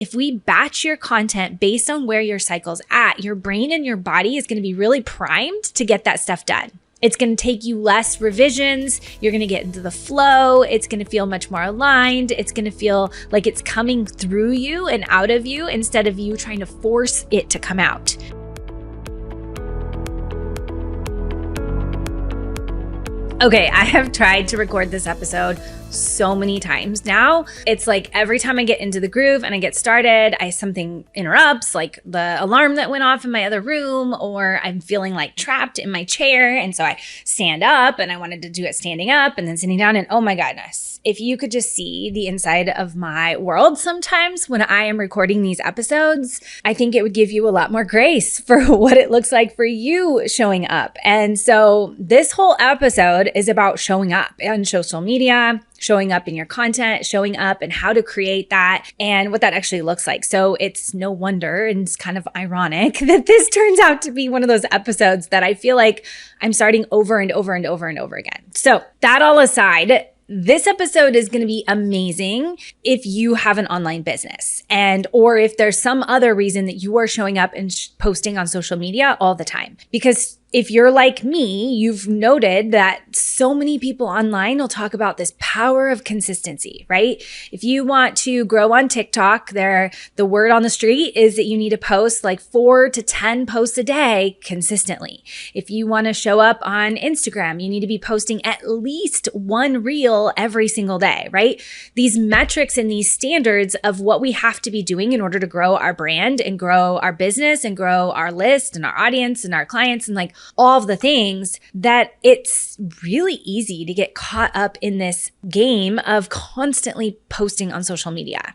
If we batch your content based on where your cycle's at, your brain and your body is going to be really primed to get that stuff done. It's going to take you less revisions. You're going to get into the flow. It's going to feel much more aligned. It's going to feel like it's coming through you and out of you instead of you trying to force it to come out. Okay, I have tried to record this episode so many times now. It's like every time I get into the groove and I get started, something interrupts, like the alarm that went off in my other room, or I'm feeling like trapped in my chair. And so I stand up, and I wanted to do it standing up and then sitting down. And oh my goodness, if you could just see the inside of my world sometimes when I am recording these episodes, I think it would give you a lot more grace for what it looks like for you showing up. And so this whole episode is about showing up on social media, showing up in your content, showing up and how to create that and what that actually looks like. So it's no wonder, and it's kind of ironic that this turns out to be one of those episodes that I feel like I'm starting over and over and over and over again. So that all aside, this episode is going to be amazing if you have an online business or if there's some other reason that you are showing up and posting on social media all the time. Because if you're like me, you've noted that so many people online will talk about this power of consistency, right? If you want to grow on TikTok, the word on the street is that you need to post like 4 to 10 posts a day consistently. If you want to show up on Instagram, you need to be posting at least one reel every single day, right? These metrics and these standards of what we have to be doing in order to grow our brand and grow our business and grow our list and our audience and our clients and like all of the things, that it's really easy to get caught up in this game of constantly posting on social media.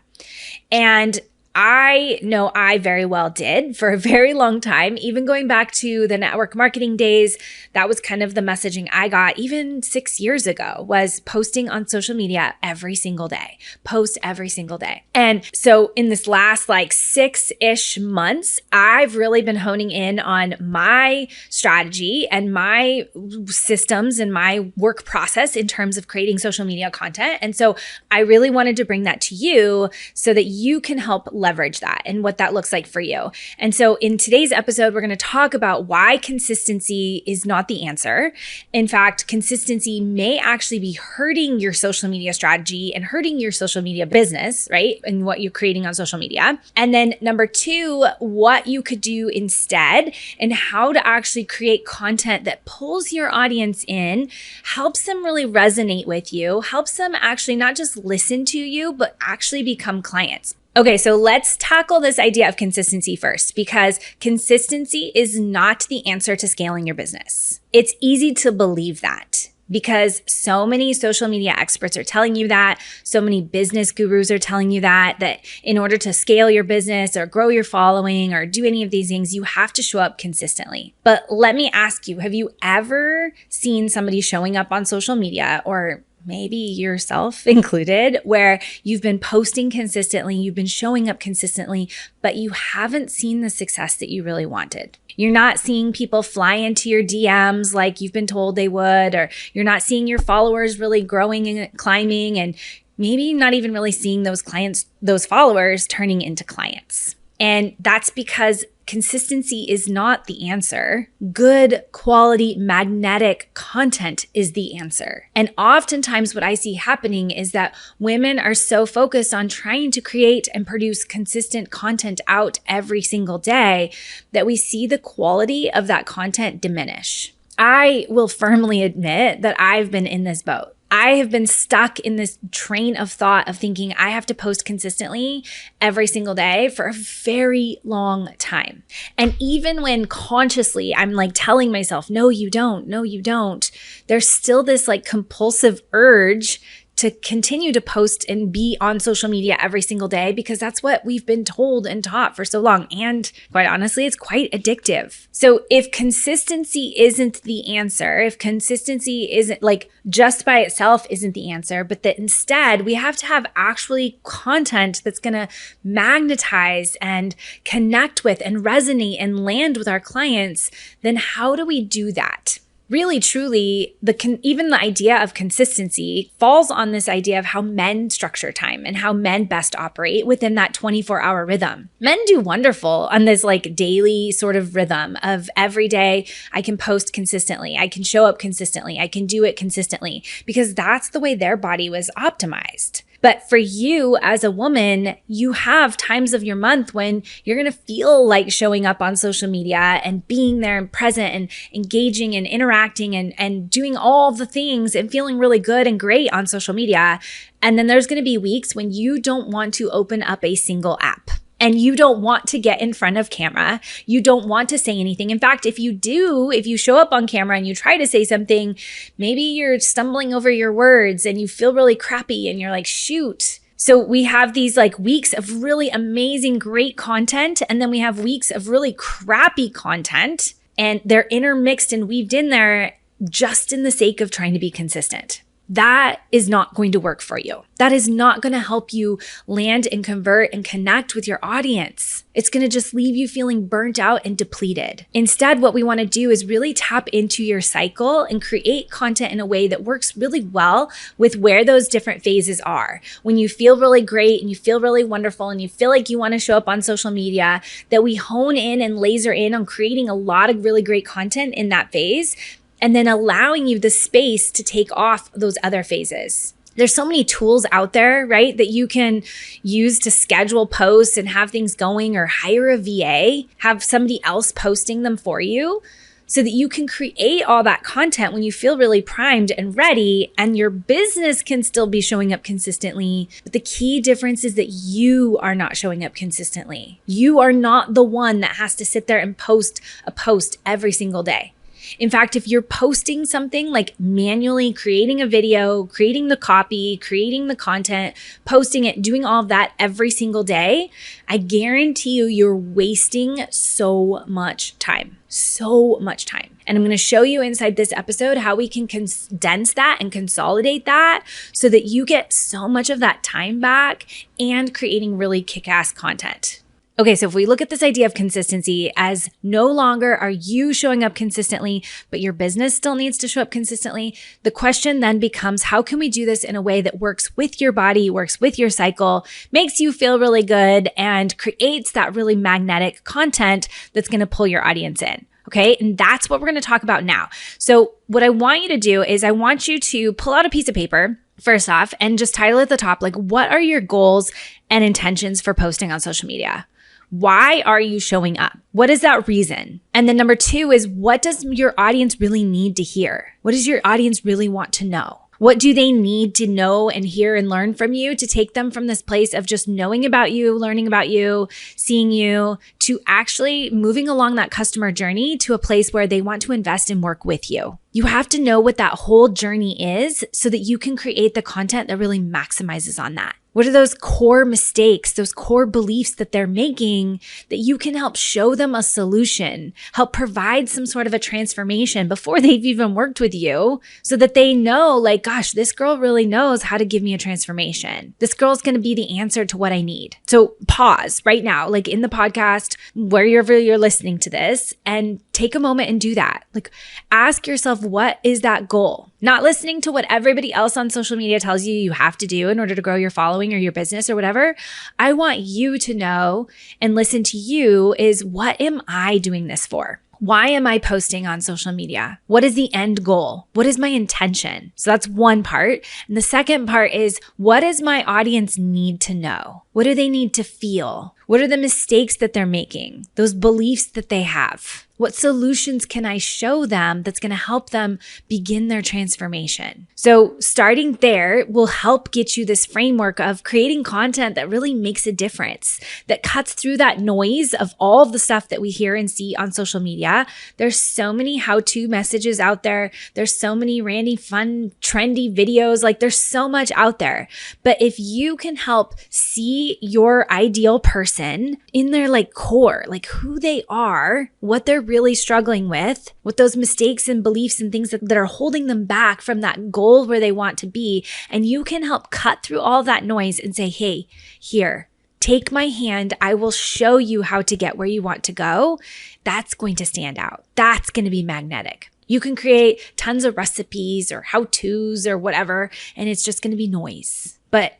And I know I very well did for a very long time, even going back to the network marketing days. That was kind of the messaging I got even 6 years ago, was posting on social media every single day, post every single day. And so in this last like 6-ish months, I've really been honing in on my strategy and my systems and my work process in terms of creating social media content. And so I really wanted to bring that to you so that you can help leverage that and what that looks like for you. And so in today's episode, we're going to talk about why consistency is not the answer. In fact, consistency may actually be hurting your social media strategy and hurting your social media business, right? And what you're creating on social media. And then number 2, what you could do instead and how to actually create content that pulls your audience in, helps them really resonate with you, helps them actually not just listen to you, but actually become clients. Okay, so let's tackle this idea of consistency first, because consistency is not the answer to scaling your business. It's easy to believe that because so many social media experts are telling you that, so many business gurus are telling you that in order to scale your business or grow your following or do any of these things, you have to show up consistently. But let me ask you, have you ever seen somebody showing up on social media, or maybe yourself included, where you've been posting consistently, you've been showing up consistently, but you haven't seen the success that you really wanted? You're not seeing people fly into your DMs like you've been told they would, or you're not seeing your followers really growing and climbing, and maybe not even really seeing those followers turning into clients. And that's because consistency is not the answer. Good quality magnetic content is the answer. And oftentimes what I see happening is that women are so focused on trying to create and produce consistent content out every single day that we see the quality of that content diminish. I will firmly admit that I've been in this boat. I have been stuck in this train of thought of thinking I have to post consistently every single day for a very long time. And even when consciously I'm like telling myself, no, you don't, there's still this like compulsive urge to continue to post and be on social media every single day, because that's what we've been told and taught for so long. And quite honestly, it's quite addictive. So if consistency isn't the answer, if consistency isn't like just by itself isn't the answer, but that instead we have to have actually content that's going to magnetize and connect with and resonate and land with our clients, then how do we do that? really, truly, even the idea of consistency falls on this idea of how men structure time and how men best operate within that 24-hour rhythm. Men do wonderful on this like daily sort of rhythm of every day I can post consistently, I can show up consistently, I can do it consistently, because that's the way their body was optimized. But for you as a woman, you have times of your month when you're going to feel like showing up on social media and being there and present and engaging and interacting and doing all the things and feeling really good and great on social media. And then there's going to be weeks when you don't want to open up a single app. And you don't want to get in front of camera. You don't want to say anything. In fact, if you show up on camera and you try to say something, maybe you're stumbling over your words and you feel really crappy and you're like, shoot. So we have these like weeks of really amazing, great content. And then we have weeks of really crappy content, and they're intermixed and weaved in there just in the sake of trying to be consistent. That is not going to work for you. That is not going to help you land and convert and connect with your audience. It's going to just leave you feeling burnt out and depleted. Instead, what we want to do is really tap into your cycle and create content in a way that works really well with where those different phases are. When you feel really great and you feel really wonderful and you feel like you want to show up on social media, that we hone in and laser in on creating a lot of really great content in that phase, and then allowing you the space to take off those other phases. There's so many tools out there, right, that you can use to schedule posts and have things going, or hire a VA, have somebody else posting them for you so that you can create all that content when you feel really primed and ready, and your business can still be showing up consistently. But the key difference is that you are not showing up consistently. You are not the one that has to sit there and post a post every single day. In fact, if you're posting something like manually creating a video, creating the copy, creating the content, posting it, doing all of that every single day, I guarantee you're wasting so much time. So much time. And I'm going to show you inside this episode how we can condense that and consolidate that so that you get so much of that time back and creating really kick-ass content. Okay, so if we look at this idea of consistency as no longer are you showing up consistently, but your business still needs to show up consistently, the question then becomes, how can we do this in a way that works with your body, works with your cycle, makes you feel really good, and creates that really magnetic content that's going to pull your audience in? Okay, and that's what we're going to talk about now. So what I want you to do is I want you to pull out a piece of paper, first off, and just title at the top, like, what are your goals and intentions for posting on social media? Why are you showing up? What is that reason? And then number 2 is, what does your audience really need to hear? What does your audience really want to know? What do they need to know and hear and learn from you to take them from this place of just knowing about you, learning about you, seeing you, to actually moving along that customer journey to a place where they want to invest and work with you? You have to know what that whole journey is so that you can create the content that really maximizes on that. What are those core mistakes, those core beliefs that they're making that you can help show them a solution, help provide some sort of a transformation before they've even worked with you, so that they know, like, gosh, this girl really knows how to give me a transformation. This girl's going to be the answer to what I need. So pause right now, like in the podcast, wherever you're listening to this, and take a moment and do that. Like, ask yourself, what is that goal? Not listening to what everybody else on social media tells you have to do in order to grow your following or your business or whatever. I want you to know and listen to you is, what am I doing this for? Why am I posting on social media? What is the end goal? What is my intention? So that's one part. And the second part is, what does my audience need to know? What do they need to feel? What are the mistakes that they're making? Those beliefs that they have? What solutions can I show them that's going to help them begin their transformation? So starting there will help get you this framework of creating content that really makes a difference, that cuts through that noise of all of the stuff that we hear and see on social media. There's so many how-to messages out there. There's so many randy, fun, trendy videos. Like, there's so much out there. But if you can help see your ideal person in their like core, like who they are, what they're really struggling with those mistakes and beliefs and things that are holding them back from that goal where they want to be, and you can help cut through all that noise and say, hey, here, take my hand. I will show you how to get where you want to go. That's going to stand out. That's going to be magnetic. You can create tons of recipes or how-tos or whatever, and it's just going to be noise. But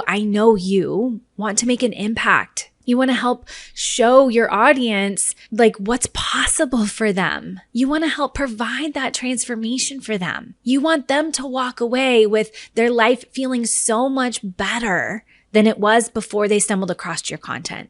I know you want to make an impact. You want to help show your audience like what's possible for them. You want to help provide that transformation for them. You want them to walk away with their life feeling so much better than it was before they stumbled across your content.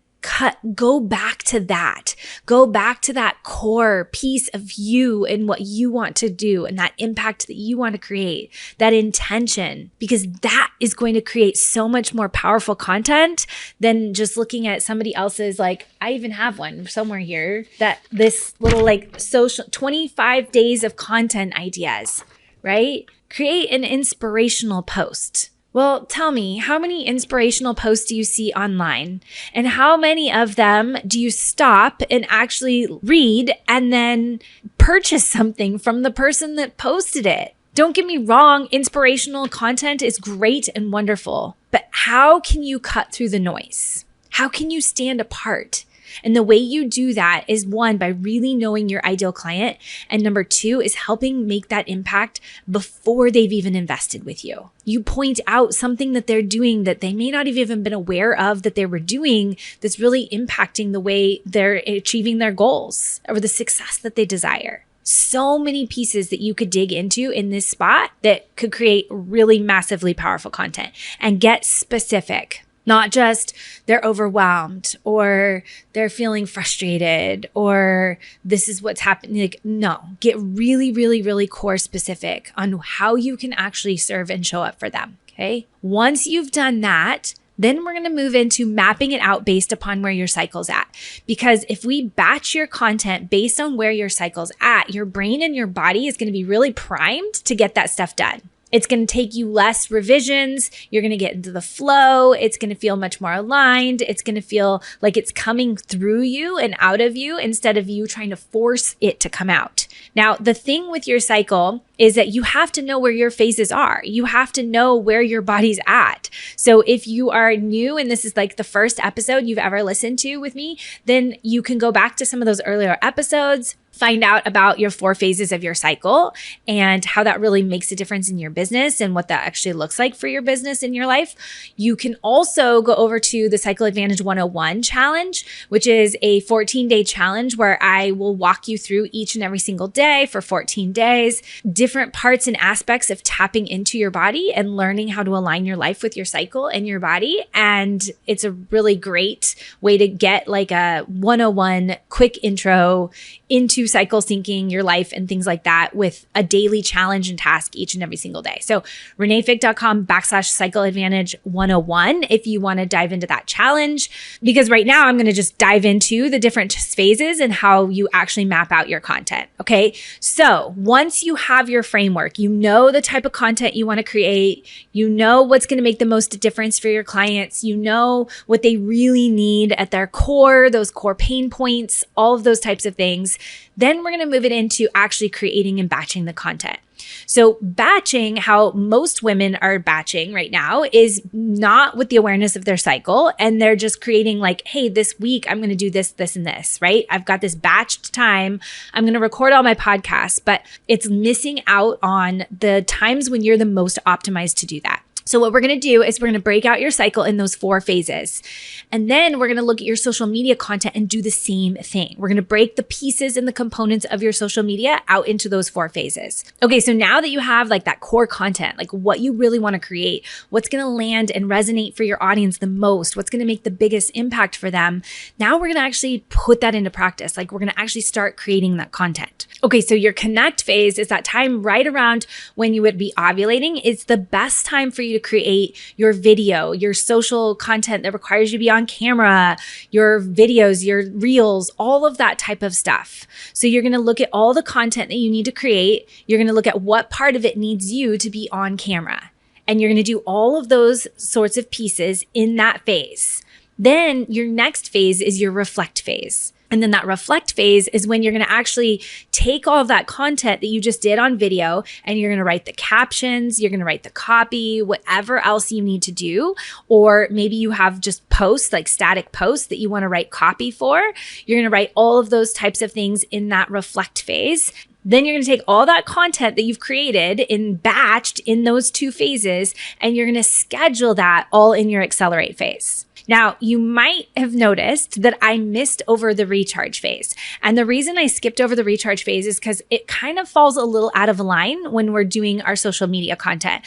Go back to that. Go back to that core piece of you and what you want to do and that impact that you want to create, that intention, because that is going to create so much more powerful content than just looking at somebody else's. Like, I even have one somewhere here, that this little like social 25 days of content ideas, right? Create an inspirational post. Well, tell me, how many inspirational posts do you see online? And how many of them do you stop and actually read and then purchase something from the person that posted it? Don't get me wrong, inspirational content is great and wonderful, but how can you cut through the noise? How can you stand apart? And the way you do that is, one, by really knowing your ideal client. And number two is helping make that impact before they've even invested with you. You point out something that they're doing that they may not have even been aware of that they were doing that's really impacting the way they're achieving their goals or the success that they desire. So many pieces that you could dig into in this spot that could create really massively powerful content. And get specific. Not just they're overwhelmed or they're feeling frustrated or this is what's happening. Like, no, get really, really, really core specific on how you can actually serve and show up for them. Okay. Once you've done that, then we're going to move into mapping it out based upon where your cycle's at. Because if we batch your content based on where your cycle's at, your brain and your body is going to be really primed to get that stuff done. It's going to take you less revisions. You're going to get into the flow. It's going to feel much more aligned. It's going to feel like it's coming through you and out of you instead of you trying to force it to come out. Now, the thing with your cycle is that you have to know where your phases are. You have to know where your body's at. So if you are new and this is like the first episode you've ever listened to with me, then you can go back to some of those earlier episodes, find out about your 4 phases of your cycle and how that really makes a difference in your business and what that actually looks like for your business and your life. You can also go over to the Cycle Advantage 101 challenge, which is a 14-day challenge where I will walk you through each and every single day for 14 days, different parts and aspects of tapping into your body and learning how to align your life with your cycle and your body. And it's a really great way to get like a 101 quick intro into cycle syncing your life and things like that with a daily challenge and task each and every single day. So reneefick.com/cycle advantage 101 if you want to dive into that challenge, because right now I'm going to just dive into the different phases and how you actually map out your content. Okay. So once you have your framework, you know the type of content you want to create, you know what's going to make the most difference for your clients, you know what they really need at their core, those core pain points, all of those types of things. Then we're going to move it into actually creating and batching the content. So batching, how most women are batching right now, is not with the awareness of their cycle. And they're just creating like, hey, this week I'm going to do this, this, and this, right? I've got this batched time. I'm going to record all my podcasts, but it's missing out on the times when you're the most optimized to do that. So what we're going to do is we're going to break out your cycle in those 4 phases. And then we're going to look at your social media content and do the same thing. We're going to break the pieces and the components of your social media out into those 4 phases. Okay, so now that you have like that core content, like what you really want to create, what's going to land and resonate for your audience the most, what's going to make the biggest impact for them, now we're going to actually put that into practice. Like we're going to actually start creating that content. Okay, so your connect phase is that time right around when you would be ovulating. It's the best time for you to create your video, your social content that requires you to be on camera, your videos, your reels, all of that type of stuff. So you're going to look at all the content that you need to create. You're going to look at what part of it needs you to be on camera. And you're going to do all of those sorts of pieces in that phase. Then your next phase is your reflect phase. And then that reflect phase is when you're going to actually take all of that content that you just did on video and you're going to write the captions, you're going to write the copy, whatever else you need to do. Or maybe you have just posts, like static posts that you want to write copy for. You're going to write all of those types of things in that reflect phase. Then you're going to take all that content that you've created in batched in those two phases, and you're going to schedule that all in your accelerate phase. Now, you might have noticed that I missed over the recharge phase. And the reason I skipped over the recharge phase is because it kind of falls a little out of line when we're doing our social media content.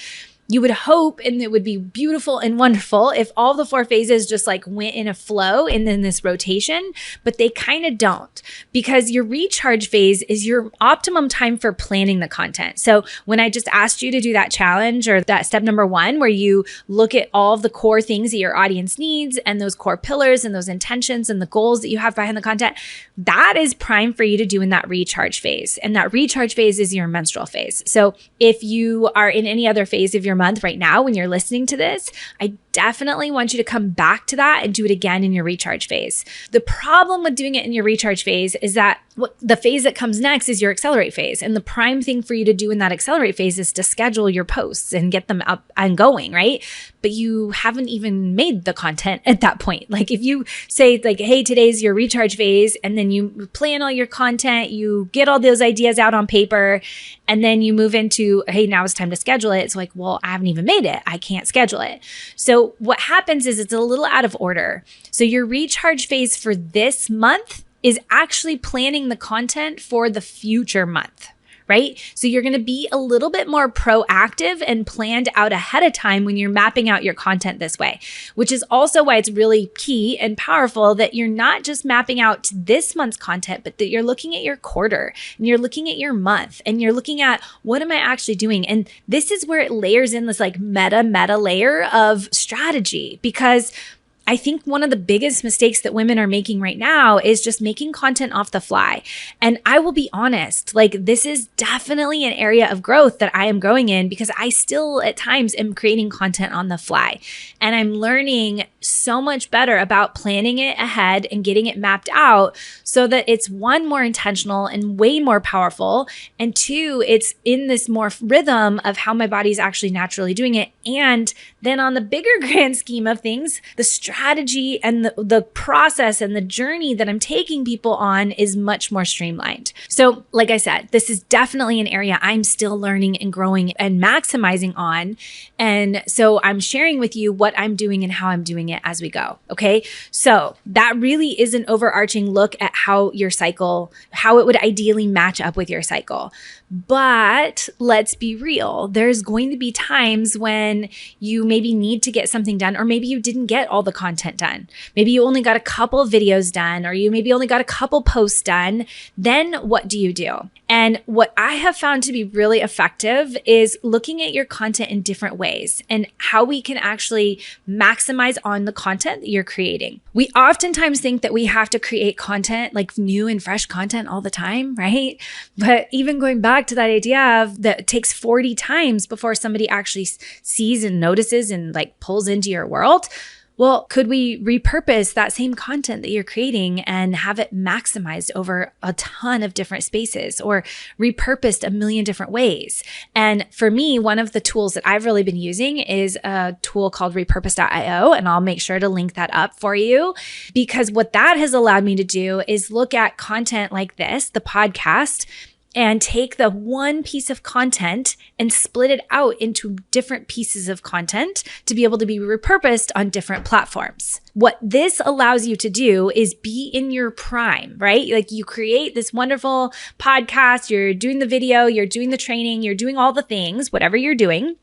You would hope, and it would be beautiful and wonderful if all the 4 phases just like went in a flow and then this rotation, but they kind of don't, because your recharge phase is your optimum time for planning the content. So when I just asked you to do that challenge, or that step number 1, where you look at all of the core things that your audience needs and those core pillars and those intentions and the goals that you have behind the content, that is prime for you to do in that recharge phase. And that recharge phase is your menstrual phase. So if you are in any other phase of your month right now when you're listening to this, I definitely want you to come back to that and do it again in your recharge phase. The problem with doing it in your recharge phase is that the phase that comes next is your accelerate phase. And the prime thing for you to do in that accelerate phase is to schedule your posts and get them up and going, right? But you haven't even made the content at that point. Like if you say like, hey, today's your recharge phase, and then you plan all your content, you get all those ideas out on paper, and then you move into, hey, now it's time to schedule it. It's like, well, I haven't even made it. I can't schedule it. So what happens is it's a little out of order. So your recharge phase for this month is actually planning the content for the future month, right? So you're going to be a little bit more proactive and planned out ahead of time when you're mapping out your content this way, which is also why it's really key and powerful that you're not just mapping out this month's content, but that you're looking at your quarter and you're looking at your month and you're looking at what am I actually doing? And this is where it layers in this like meta layer of strategy, because I think one of the biggest mistakes that women are making right now is just making content off the fly. And I will be honest, like this is definitely an area of growth that I am growing in, because I still at times am creating content on the fly. And I'm learning so much better about planning it ahead and getting it mapped out so that it's 1, more intentional and way more powerful. And 2, it's in this more rhythm of how my body's actually naturally doing it. And then on the bigger grand scheme of things, the strategy and the process and the journey that I'm taking people on is much more streamlined. So like I said, this is definitely an area I'm still learning and growing and maximizing on. And so I'm sharing with you what I'm doing and how I'm doing it as we go. Okay. So that really is an overarching look at how your cycle, how it would ideally match up with your cycle. But let's be real. There's going to be times when you maybe need to get something done, or maybe you didn't get all the content done. Maybe you only got a couple of videos done, or you maybe only got a couple posts done. Then what do you do? And what I have found to be really effective is looking at your content in different ways and how we can actually maximize on the content that you're creating. We oftentimes think that we have to create content, like new and fresh content all the time, right? But even going back to that idea of that it takes 40 times before somebody actually sees and notices and like pulls into your world. Well, could we repurpose that same content that you're creating and have it maximized over a ton of different spaces, or repurposed a million different ways? And for me, one of the tools that I've really been using is a tool called Repurpose.io, and I'll make sure to link that up for you, because what that has allowed me to do is look at content like this, the podcast, and take the one piece of content and split it out into different pieces of content to be able to be repurposed on different platforms. What this allows you to do is be in your prime, right? Like you create this wonderful podcast, you're doing the video, you're doing the training, you're doing all the things, whatever you're doing.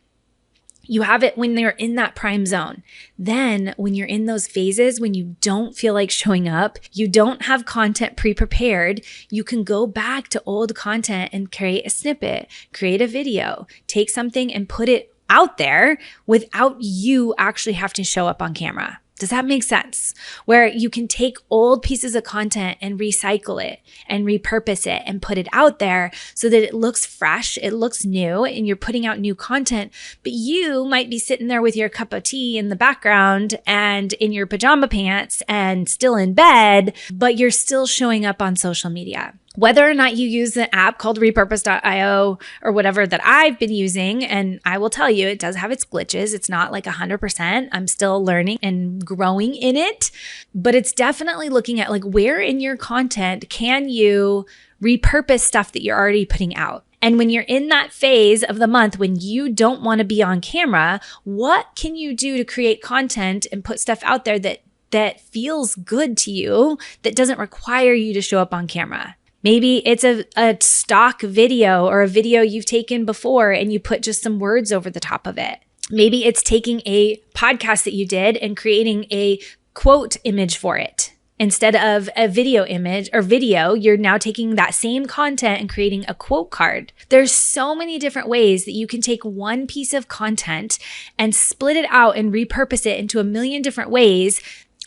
You have it when they're in that prime zone. Then when you're in those phases, when you don't feel like showing up, you don't have content pre-prepared, you can go back to old content and create a snippet, create a video, take something and put it out there without you actually having to show up on camera. Does that make sense? Where you can take old pieces of content and recycle it and repurpose it and put it out there so that it looks fresh, it looks new, and you're putting out new content. But you might be sitting there with your cup of tea in the background and in your pajama pants and still in bed, but you're still showing up on social media. Whether or not you use the app called Repurpose.io or whatever that I've been using, and I will tell you, it does have its glitches. It's not like 100%. I'm still learning and growing in it, but it's definitely looking at like where in your content can you repurpose stuff that you're already putting out. And when you're in that phase of the month when you don't want to be on camera, what can you do to create content and put stuff out there that feels good to you, that doesn't require you to show up on camera? Maybe it's a stock video or a video you've taken before and you put just some words over the top of it. Maybe it's taking a podcast that you did and creating a quote image for it. Instead of a video image or video, you're now taking that same content and creating a quote card. There's so many different ways that you can take one piece of content and split it out and repurpose it into a million different ways.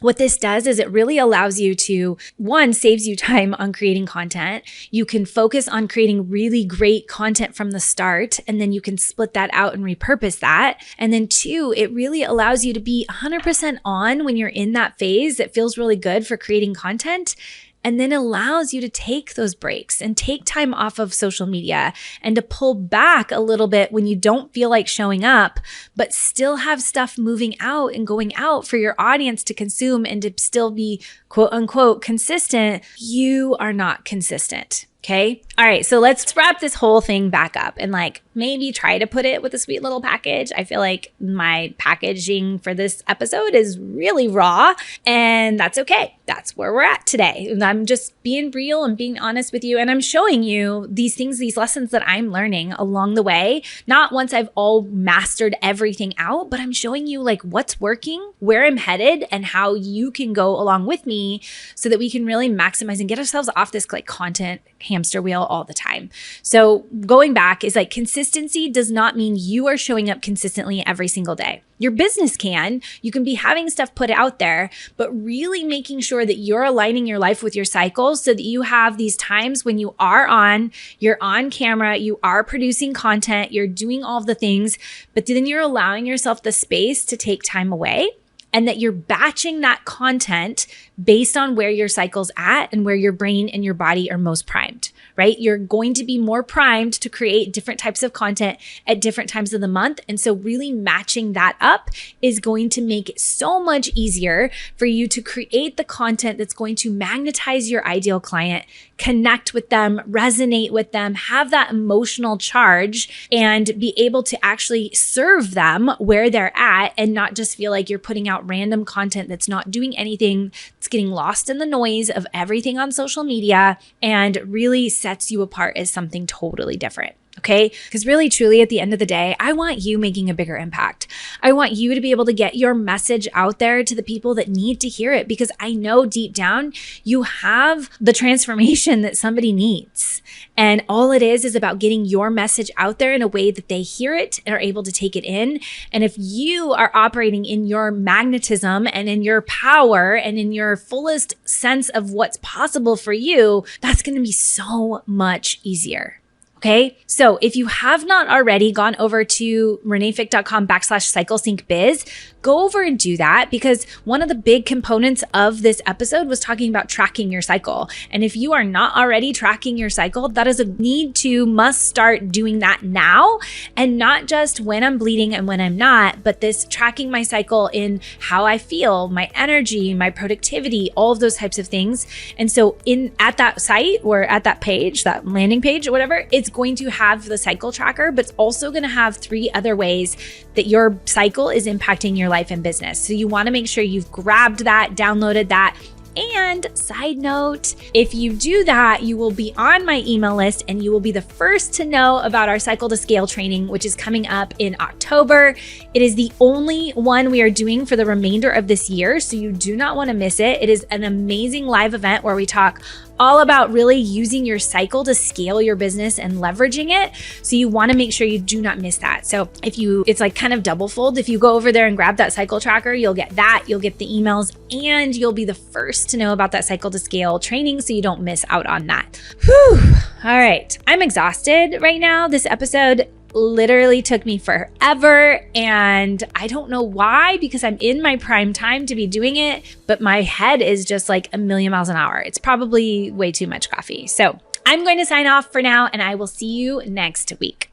What this does is it really allows you to, one, saves you time on creating content. You can focus on creating really great content from the start, and then you can split that out and repurpose that. And then two, it really allows you to be 100% on when you're in that phase that feels really good for creating content, and then allows you to take those breaks and take time off of social media and to pull back a little bit when you don't feel like showing up, but still have stuff moving out and going out for your audience to consume and to still be quote unquote consistent. You are not consistent. Okay. All right. So let's wrap this whole thing back up and like maybe try to put it with a sweet little package. I feel like my packaging for this episode is really raw, and that's okay. That's where we're at today. And I'm just being real and being honest with you. And I'm showing you these things, these lessons that I'm learning along the way, not once I've all mastered everything out, but I'm showing you like what's working, where I'm headed, and how you can go along with me so that we can really maximize and get ourselves off this like content hamster wheel all the time. So going back is like consistency does not mean you are showing up consistently every single day. Your business can. You can be having stuff put out there, but really making sure that you're aligning your life with your cycles so that you have these times when you're on camera, you are producing content, you're doing all the things, but then you're allowing yourself the space to take time away, and that you're batching that content based on where your cycle's at and where your brain and your body are most primed, right? You're going to be more primed to create different types of content at different times of the month. And so really matching that up is going to make it so much easier for you to create the content that's going to magnetize your ideal client, connect with them, resonate with them, have that emotional charge, and be able to actually serve them where they're at and not just feel like you're putting out random content that's not doing anything. It's getting lost in the noise of everything on social media and really sets you apart as something totally different. Okay? Because really, truly, at the end of the day, I want you making a bigger impact. I want you to be able to get your message out there to the people that need to hear it, because I know deep down you have the transformation that somebody needs. And all it is about getting your message out there in a way that they hear it and are able to take it in. And if you are operating in your magnetism and in your power and in your fullest sense of what's possible for you, that's going to be so much easier. Okay. So if you have not already gone over to reneefick.com/cyclesyncbiz, go over and do that, because one of the big components of this episode was talking about tracking your cycle. And if you are not already tracking your cycle, that is a must start doing that now, and not just when I'm bleeding and when I'm not, but this tracking my cycle in how I feel, my energy, my productivity, all of those types of things. And so at that site or at that page, that landing page or whatever, it's going to have the cycle tracker, but it's also going to have 3 other ways that your cycle is impacting your life and business. So you want to make sure you've grabbed that, downloaded that, And side note, if you do that, you will be on my email list and you will be the first to know about our Cycle to Scale training, which is coming up in October. It is the only one we are doing for the remainder of this year, so you do not want to miss it. It is an amazing live event where we talk all about really using your cycle to scale your business and leveraging it. So you want to make sure you do not miss that. So it's like kind of double fold. If you go over there and grab that cycle tracker, you'll get that, you'll get the emails, and you'll be the first to know about that Cycle to Scale training so you don't miss out on that. Whew. All right. I'm exhausted right now. This episode literally took me forever, and I don't know why, because I'm in my prime time to be doing it, but my head is just like a million miles an hour. It's probably way too much coffee. So I'm going to sign off for now, and I will see you next week.